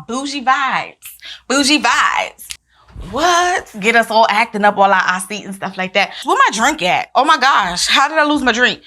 about bougie vibes. Bougie vibes. What? Get us all acting up all our seat and stuff like that. Where my drink at? Oh my gosh, how did I lose my drink?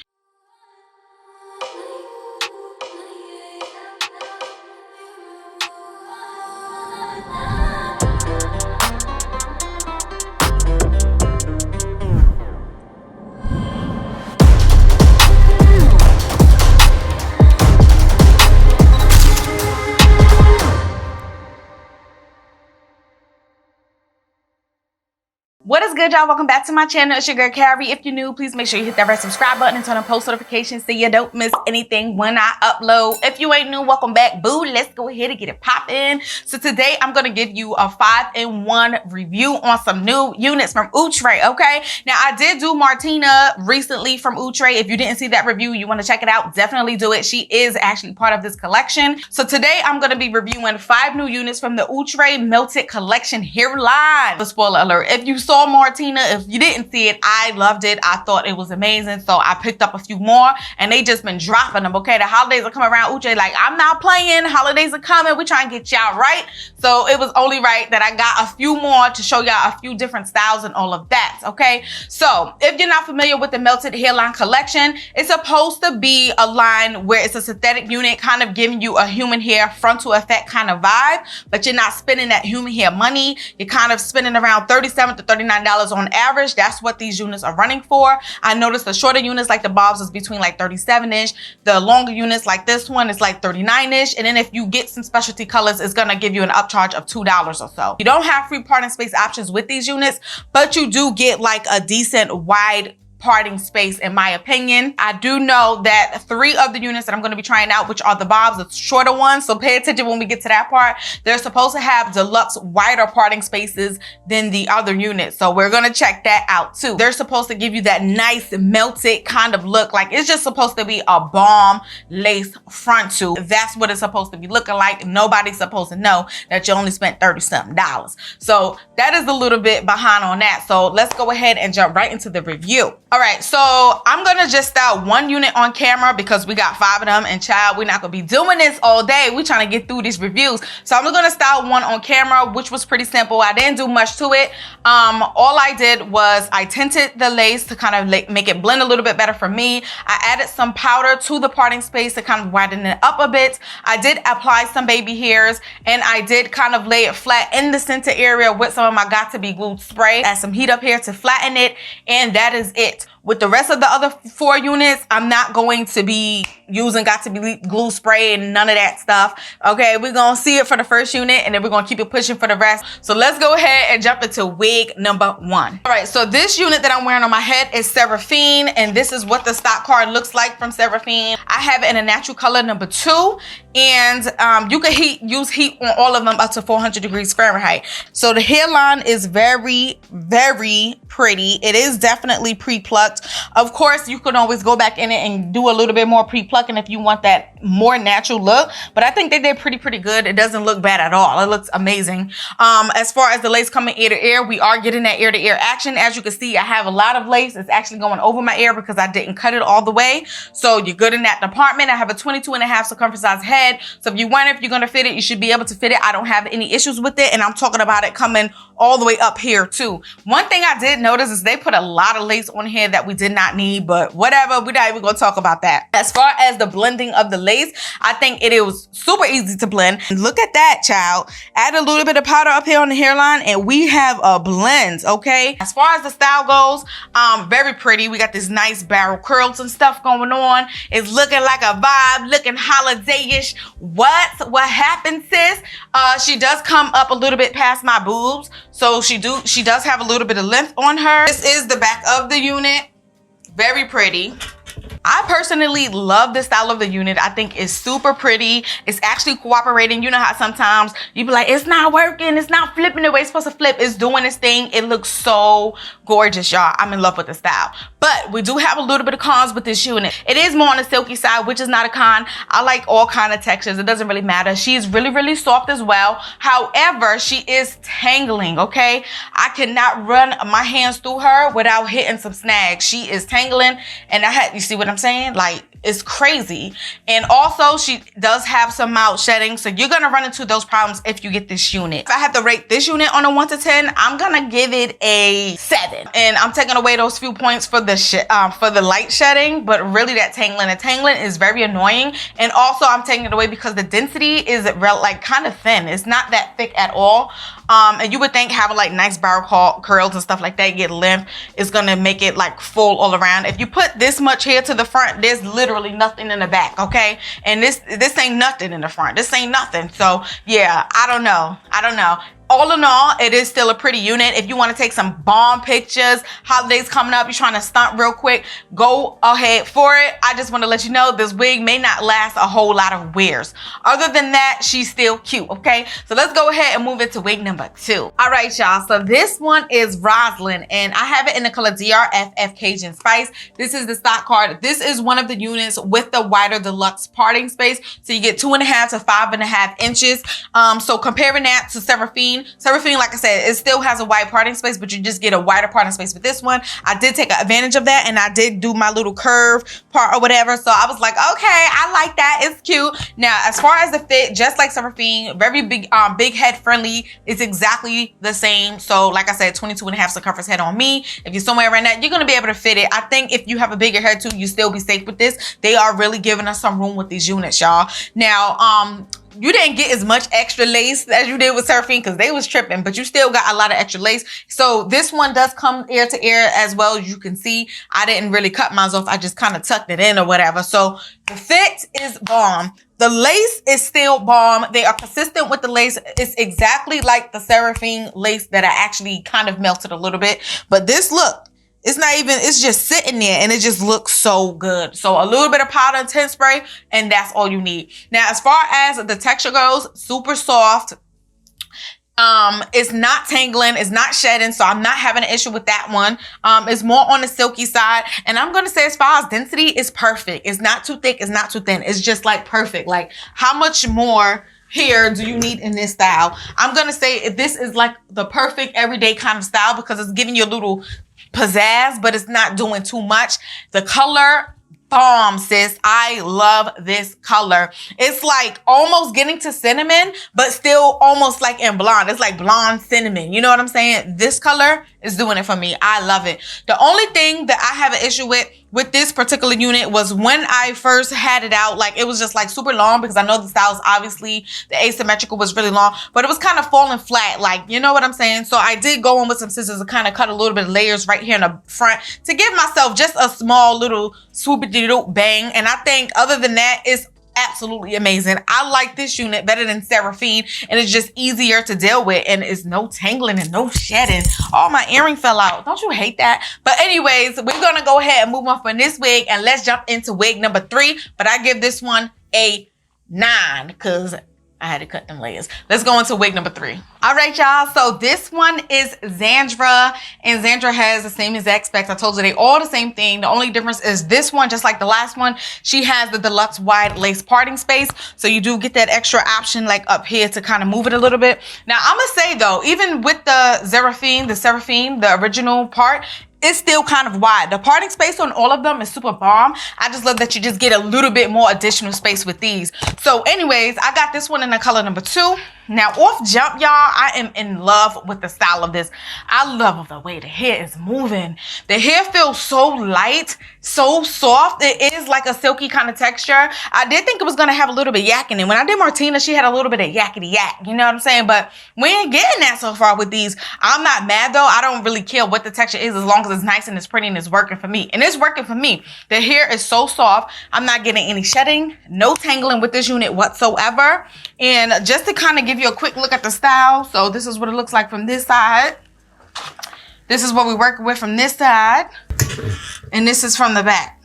What is good, y'all? Welcome back to my channel. It's your girl Carrie. If you're new, please make sure you hit that red subscribe button and turn on post notifications so you don't miss anything when I upload. If you ain't new, welcome back, boo. Let's go ahead and get it popping. So today I'm gonna give you a 5-in-1 review on some new units from Outre. Okay, now I did do Martina recently from Outre. If you didn't see that review, you want to check it out, definitely do it. She is actually part of this collection. So today I'm gonna be reviewing 5 new units from the Outre Melted Collection Hairline. Spoiler alert, if you saw Martina, if you didn't see it, I loved it. I thought it was amazing, so I picked up a few more and they just been dropping them. Okay, the holidays are coming around. Outre like, I'm not playing, holidays are coming, we're trying to get y'all right. So it was only right that I got a few more to show y'all a few different styles and all of that. Okay, so if you're not familiar with the Melted Hairline collection, it's supposed to be a line where it's a synthetic unit, kind of giving you a human hair frontal effect kind of vibe, but you're not spending that human hair money. You're kind of spending around $37 to $39 on average. That's what these units are running for. I noticed the shorter units like the bobs is between like 37-ish. The longer units like this one is like 39-ish. And then if you get some specialty colors, it's gonna give you an upcharge of $2 or so. You don't have free parting space options with these units, but you do get like a decent wide parting space in my opinion. I do know that 3 of the units that I'm going to be trying out, which are the bobs, the shorter ones, so pay attention when we get to that part. They're supposed to have deluxe wider parting spaces than the other units, so we're going to check that out too. They're supposed to give you that nice melted kind of look, like it's just supposed to be a bomb lace frontal. That's what it's supposed to be looking like. Nobody's supposed to know that you only spent $30-something. So that is a little bit behind on that. So let's go ahead and jump right into the review. All right, so I'm gonna just style 1 unit on camera because we got 5 of them, and child, we're not gonna be doing this all day. We're trying to get through these reviews. So I'm gonna style 1 on camera, which was pretty simple. I didn't do much to it. All I did was I tinted the lace to kind of make it blend a little bit better for me. I added some powder to the parting space to kind of widen it up a bit. I did apply some baby hairs, and I did kind of lay it flat in the center area with some of my Got To Be Glued spray. Add some heat up here to flatten it, and that is it. With the rest of the other 4 units, I'm not going to be using Got To Be Glue spray and none of that stuff. Okay, we're gonna see it for the first unit and then we're gonna keep it pushing for the rest. So let's go ahead and jump into wig number 1. All right, so this unit that I'm wearing on my head is Seraphine, and this is what the stock card looks like from Seraphine. I have it in a natural color number 2, and you can use heat on all of them up to 400 degrees Fahrenheit. So the hairline is very, very pretty. It is definitely pre-plucked. Of course, you can always go back in it and do a little bit more pre-plucking if you want that more natural look, but I think they did pretty good. It doesn't look bad at all. It looks amazing. As far as the lace coming ear to ear, we are getting that ear to ear action. As you can see, I have a lot of lace. It's actually going over my ear because I didn't cut it all the way, so you're good in that department. I have a 22.5 circumference size head, so if you wonder if you're going to fit it, you should be able to fit it. I don't have any issues with it, and I'm talking about it coming all the way up here too. One thing I did notice is they put a lot of lace on here that we did not need, but whatever, we're not even gonna talk about that. As far as the blending of the lace, I think it was super easy to blend. Look at that, child. Add a little bit of powder up here on the hairline and we have a blend, okay? As far as the style goes, very pretty. We got this nice barrel curls and stuff going on. It's looking like a vibe, looking holiday-ish. What happened, sis? She does come up a little bit past my boobs, so she does have a little bit of length on her. This is the back of the unit. Very pretty. I personally love the style of the unit. I think it's super pretty. It's actually cooperating. You know how sometimes you be like, it's not working, it's not flipping the way it's supposed to flip. It's doing its thing. It looks so gorgeous, y'all. I'm in love with the style. But we do have a little bit of cons with this unit. It is more on the silky side, which is not a con. I like all kind of textures. It doesn't really matter. She is really, really soft as well. However, she is tangling, okay? I cannot run my hands through her without hitting some snags. She is tangling, and you see what I'm saying? Like, is crazy. And also she does have some mild shedding, so you're gonna run into those problems if you get this unit. If I have to rate this unit on a 1 to 10, I'm gonna give it a 7, and I'm taking away those few points for the light shedding, but really that tangling, the tangling is very annoying. And also I'm taking it away because the density is like kind of thin. It's not that thick at all. And you would think having like nice barrel curls and stuff like that, get length, is gonna make it like full all around. If you put this much hair to the front, there's literally nothing in the back, okay? And this ain't nothing in the front. This ain't nothing. So yeah, I don't know. All in all, it is still a pretty unit. If you want to take some bomb pictures, holidays coming up, you're trying to stunt real quick, go ahead for it. I just want to let you know this wig may not last a whole lot of wears. Other than that, she's still cute, okay? So let's go ahead and move into wig number 2. All right, y'all. So this one is Rosalind, and I have it in the color DRFF Cajun Spice. This is the stock card. This is one of the units with the wider deluxe parting space. So you get 2.5 to 5.5 inches. So comparing that to Seraphine, like I said, it still has a wide parting space, but you just get a wider parting space with this one. I did take advantage of that, and I did do my little curve part or whatever. So I was like, okay, I like that. It's cute. Now, as far as the fit, just like Seraphine, very big, big head friendly. It's exactly the same. So like I said, 22.5 circumference head on me. If you're somewhere around that, you're going to be able to fit it. I think if you have a bigger head too, you still be safe with this. They are really giving us some room with these units, y'all. Now, you didn't get as much extra lace as you did with Seraphine because they was tripping, but you still got a lot of extra lace. So this one does come ear to ear as well. As you can see, I didn't really cut mine off. I just kind of tucked it in or whatever. So the fit is bomb. The lace is still bomb. They are consistent with the lace. It's exactly like the Seraphine lace that I actually kind of melted a little bit. But this look, it's not even, it's just sitting there and it just looks so good. So a little bit of powder and tint spray, and that's all you need. Now, as far as the texture goes, super soft. It's not tangling, it's not shedding, so I'm not having an issue with that one. It's more on the silky side, and I'm gonna say as far as density, it's perfect. It's not too thick, it's not too thin. It's just like perfect. Like, how much more hair do you need in this style? I'm gonna say this is like the perfect everyday kind of style because it's giving you a little pizzazz, but it's not doing too much. The color, bomb, sis. I love this color. It's like almost getting to cinnamon, but still almost like in blonde. It's like blonde cinnamon. You know what I'm saying? This color is doing it for me. I love it. The only thing that I have an issue with this particular unit was when I first had it out, like it was just like super long because I know the styles, obviously the asymmetrical was really long, but it was kind of falling flat. Like, you know what I'm saying? So I did go in with some scissors and kind of cut a little bit of layers right here in the front to give myself just a small little swoopity-doop bang. And I think other than that, it's absolutely amazing. I like this unit better than Seraphine, and it's just easier to deal with, and it's no tangling and no shedding. Oh, my earring fell out. Don't you hate that? But anyways, we're gonna go ahead and move on from this wig, and let's jump into wig number 3. But I give this one a 9 because I had to cut them layers. Let's go into wig number 3. All right, y'all. So this one is Zandra, and Zandra has the same exact specs. I told you they all the same thing. The only difference is this one, just like the last one, she has the deluxe wide lace parting space. So you do get that extra option like up here to kind of move it a little bit. Now, I'm gonna say though, even with the Seraphine, the original part, it's still kind of wide. The parting space on all of them is super bomb. I just love that you just get a little bit more additional space with these. So anyways, I got this one in the color number 2. Now, off jump, y'all, I am in love with the style of this. I love the way the hair is moving. The hair feels so light, so soft. It is like a silky kind of texture. I did think it was going to have a little bit yak in it. When I did Martina, she had a little bit of yakety yak. You know what I'm saying? But we ain't getting that so far with these. I'm not mad, though. I don't really care what the texture is as long as it's nice and it's pretty and it's working for me. And it's working for me. The hair is so soft. I'm not getting any shedding, no tangling with this unit whatsoever. And just to kind of give you a quick look at the style. So this is what it looks like from this side. This is what we're working with from this side. And this is from the back.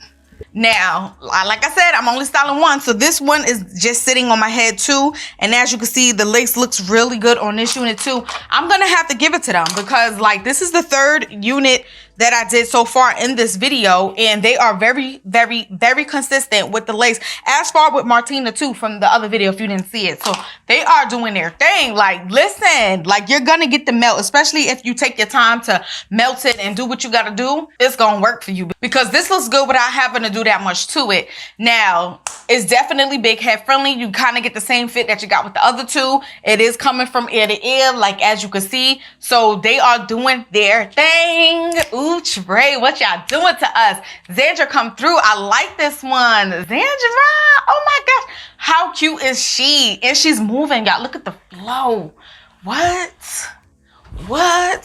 Now, like I said, I'm only styling one. So this one is just sitting on my head too. And as you can see, the lace looks really good on this unit too. I'm going to have to give it to them because like this is the third unit that I did so far in this video, and they are very, very, very consistent with the lace. As far with Martina too, from the other video if you didn't see it. So they are doing their thing. Like, listen, like, you're gonna get the melt, especially if you take your time to melt it and do what you gotta do. It's gonna work for you because this looks good without having to do that much to it. Now, it's definitely big head friendly. You kind of get the same fit that you got with the other two. It is coming from ear to ear, like as you can see. So they are doing their thing. Outre, what y'all doing to us? Zandra come through. I like this one. Zandra, oh my gosh. How cute is she? And she's moving, y'all. Look at the flow. What?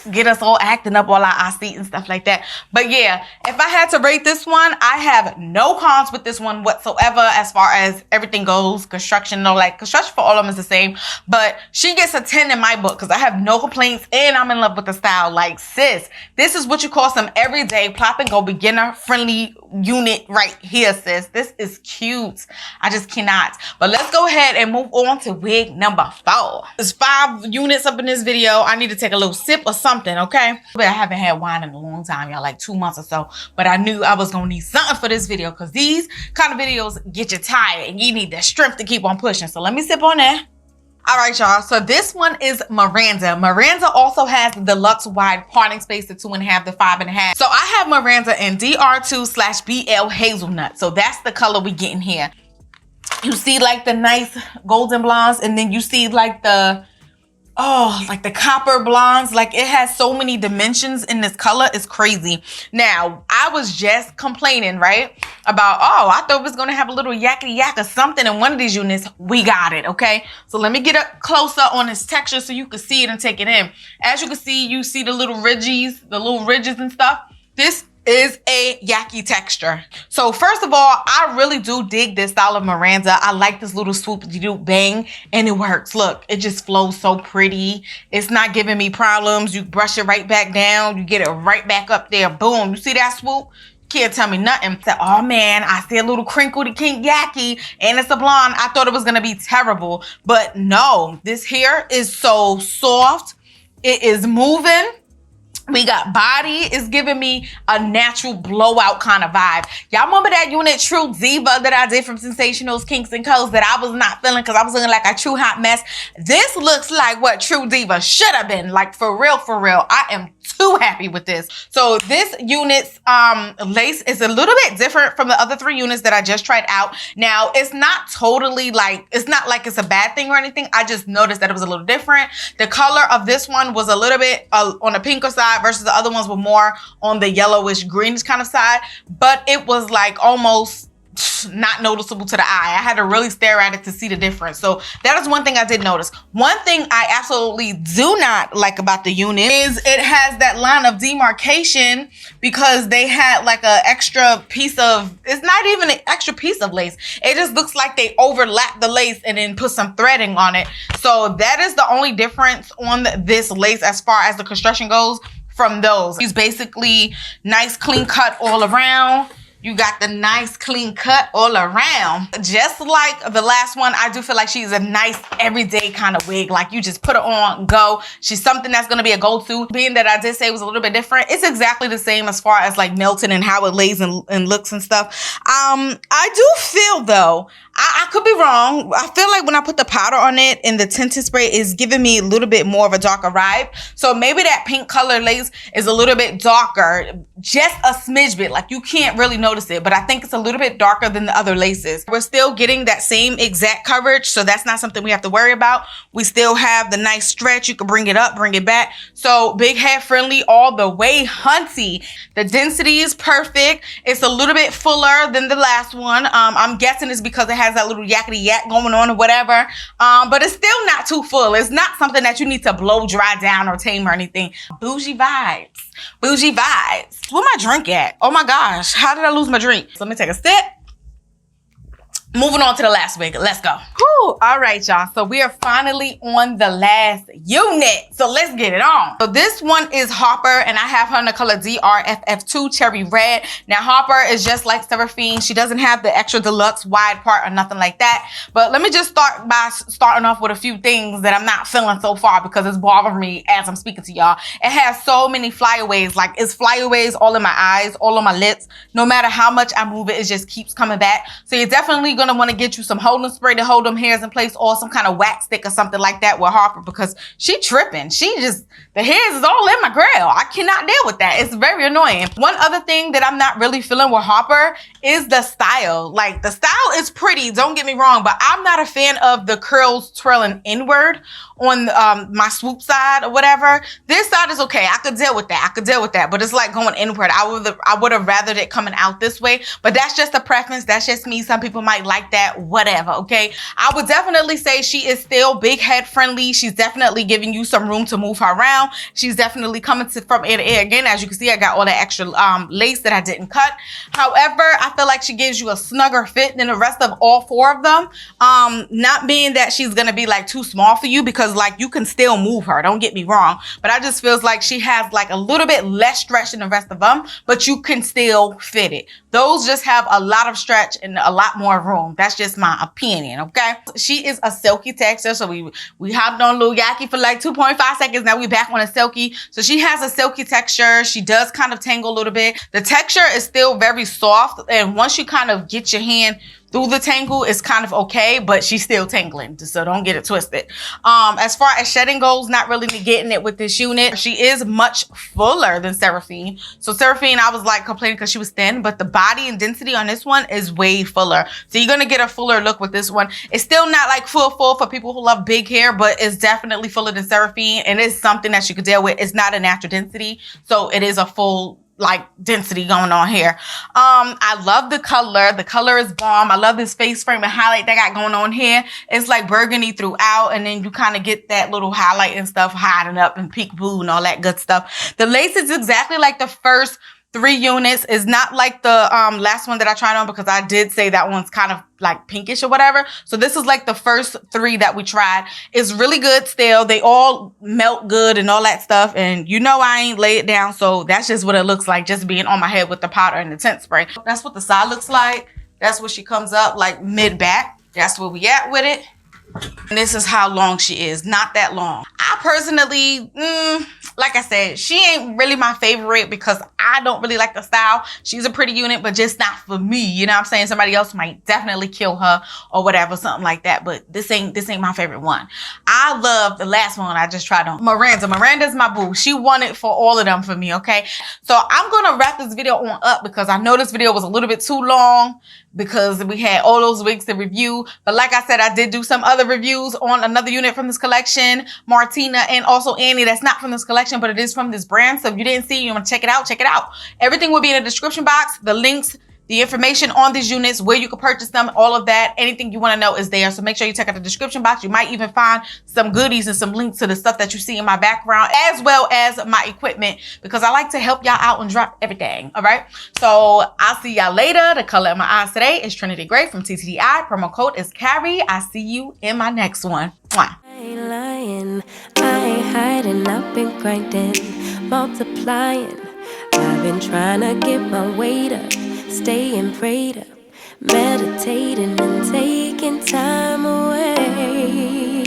Get us all acting up all our seat and stuff like that. But yeah, if I had to rate this one, I have no cons with this one whatsoever as far as everything goes. Construction, no, like construction for all of them is the same, but she gets a 10 in my book because I have no complaints and I'm in love with the style. Like, sis, this is what you call some everyday plop and go beginner friendly unit right here, sis. This is cute. I just cannot. But let's go ahead and move on to wig number 4. There's 5 units up in this video. I need to take a little sip or something, okay? But I haven't had wine in a long time, y'all, like 2 months or so. But I knew I was gonna need something for this video because these kind of videos get you tired and you need the strength to keep on pushing. So let me sip on that. All right, y'all. So this one is Miranda. Miranda also has the deluxe wide parting space, the 2.5, the 5.5. So I have Miranda in DR2/BL Hazelnut. So that's the color we get in here. You see like the nice golden blondes, and then you see like the, oh, like the copper blondes. Like, it has so many dimensions in this color. It's crazy. Now, I was just complaining, right? About, oh, I thought it was going to have a little yakety yak or something in one of these units. We got it, okay? So let me get up closer on this texture so you can see it and take it in. As you can see, you see the little ridges and stuff. This is a yaki texture. So first of all, I really do dig this style of Miranda. I like this little swoop bang, and it works. Look, it just flows so pretty. It's not giving me problems. You brush it right back down. You get it right back up there. Boom. You see that swoop? Can't tell me nothing. Said, oh man, I see a little crinkled kink yaki and it's a blonde. I thought it was gonna be terrible, but no, this hair is so soft. It is moving. We got body. Is giving me a natural blowout kind of vibe. Y'all remember that unit True Diva that I did from Sensationals, Kinks and Codes that I was not feeling because I was looking like a true hot mess? This looks like what True Diva should have been. Like, for real, for real. I am too happy with this. So this unit's lace is a little bit different from the other 3 units that I just tried out. Now, it's not totally like, it's not like it's a bad thing or anything. I just noticed that it was a little different. The color of this one was a little bit on the pinker side versus the other ones were more on the yellowish greenish kind of side, but it was like almost not noticeable to the eye. I had to really stare at it to see the difference. So that is one thing I did notice. One thing I absolutely do not like about the unit is it has that line of demarcation because they had like an extra piece of, it's not even an extra piece of lace. It just looks like they overlapped the lace and then put some threading on it. So that is the only difference on this lace as far as the construction goes from those. It's basically nice clean cut all around. You got the nice clean cut all around. Just like the last one, I do feel like she's a nice everyday kind of wig. Like, you just put it on, go. She's something that's going to be a go-to. Being that I did say it was a little bit different, it's exactly the same as far as like melting and how it lays and looks and stuff. I do feel though, I could be wrong. I feel like when I put the powder on it and the tinted spray is giving me a little bit more of a darker vibe. So maybe that pink color lace is a little bit darker, just a smidge bit. Like, you can't really notice it, but I think it's a little bit darker than the other laces. We're still getting that same exact coverage, so that's not something we have to worry about. We still have the nice stretch. You can bring it up, bring it back. So big head friendly all the way, hunty. The density is perfect. It's a little bit fuller than the last one. I'm guessing it's because it has that little yakety yak going on or whatever. But it's still not too full. It's not something that you need to blow dry down or tame or anything. Bougie vibes. Bougie vibes. Where my drink at? Oh my gosh, how did I lose my drink? So let me take a sip. Moving on to the last wig. Let's go. Whew. All right, y'all. So we are finally on the last unit. So let's get it on. So this one is Harper, and I have her in the color DRFF2 Cherry Red. Now, Harper is just like Seraphine. She doesn't have the extra deluxe wide part or nothing like that. But let me just start by starting off with a few things that I'm not feeling so far because it's bothering me as I'm speaking to y'all. It has so many flyaways. Like, it's flyaways all in my eyes, all on my lips. No matter how much I move it, it just keeps coming back. So you're definitely gonna want to get you some holding spray to hold them hairs in place, or some kind of wax stick or something like that with Harper, because she tripping. The hairs is all in my grill. I cannot deal with that. It's very annoying. One other thing that I'm not really feeling with Harper is the style. Like, the style is pretty, don't get me wrong, but I'm not a fan of the curls twirling inward on my swoop side or whatever. This side is okay. I could deal with that. But it's like going inward. I would have rathered it coming out this way, but that's just a preference. That's just me. Some people might like that, whatever. Okay. I would definitely say she is still big head friendly. She's definitely giving you some room to move her around. She's definitely coming from ear to ear. Again, as you can see, I got all that extra lace that I didn't cut. However, I feel like she gives you a snugger fit than the rest of all four of them. Not being that she's going to be like too small for you, because like you can still move her, don't get me wrong, but I just feels like she has like a little bit less stretch than the rest of them, but you can still fit it. Those just have a lot of stretch and a lot more room. That's just my opinion. Okay, she is a silky texture, so we hopped on Lil Yaki for like 2.5 seconds. Now we back on a silky. So she has a silky texture. She does kind of tangle a little bit. The texture is still very soft, and once you kind of get your hand through the tangle, it's kind of okay, but she's still tangling, so don't get it twisted. As far as shedding goes, not really getting it with this unit. She is much fuller than Seraphine. So Seraphine, I was like complaining because she was thin, but the body and density on this one is way fuller. So you're gonna get a fuller look with this one. It's still not like full for people who love big hair, but it's definitely fuller than Seraphine, and it's something that you could deal with. It's not a natural density, so it is a full like density going on here. I love the color. The color is bomb. I love this face frame and highlight they got going on here. It's like burgundy throughout, and then you kind of get that little highlight and stuff hiding up and peekaboo and all that good stuff. The lace is exactly like the first 3 units. Is not like the last one that I tried on, because I did say that one's kind of like pinkish or whatever. So this is like the first 3 that we tried. It's really good still. They all melt good and all that stuff, and you know I ain't lay it down, so that's just what it looks like, just being on my head with the powder and the tint spray. That's what the side looks like. That's what she comes up like mid back. That's where we at with it. And this is how long she is. Not that long. I personally, like I said, she ain't really my favorite because I don't really like the style. She's a pretty unit, but just not for me. You know what I'm saying? Somebody else might definitely kill her or whatever, something like that. But this ain't my favorite one. I love the last one I just tried on. Miranda's my boo. She won it for all of them for me, okay? So I'm gonna wrap this video on up because I know this video was a little bit too long because we had all those wigs to review. But like I said, I did do some other reviews on another unit from this collection, Martina, and also Annie. That's not from this collection, but it is from this brand. So if you didn't see, you want to check it out, check it out. Everything will be in the description box. The links, the information on these units, where you can purchase them, all of that, anything you want to know is there. So make sure you check out the description box. You might even find some goodies and some links to the stuff that you see in my background, as well as my equipment, because I like to help y'all out and drop everything. All right. So I'll see y'all later. The color of my eyes today is Trinity Gray from TTDI. Promo code is Carrie. I see you in my next one. Mwah. I ain't lying, I ain't hiding, I've been grinding, multiplying. I've been trying to get my weight up, staying prayed up, meditating and taking time away.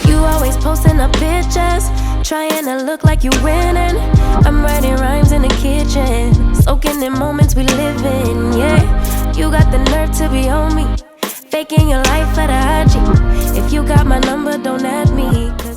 You always posting up pictures, trying to look like you winning. I'm writing rhymes in the kitchen, soaking in moments we live in, yeah. You got the nerve to be on me, faking your life for the IG. If you got my number, don't add me, 'cause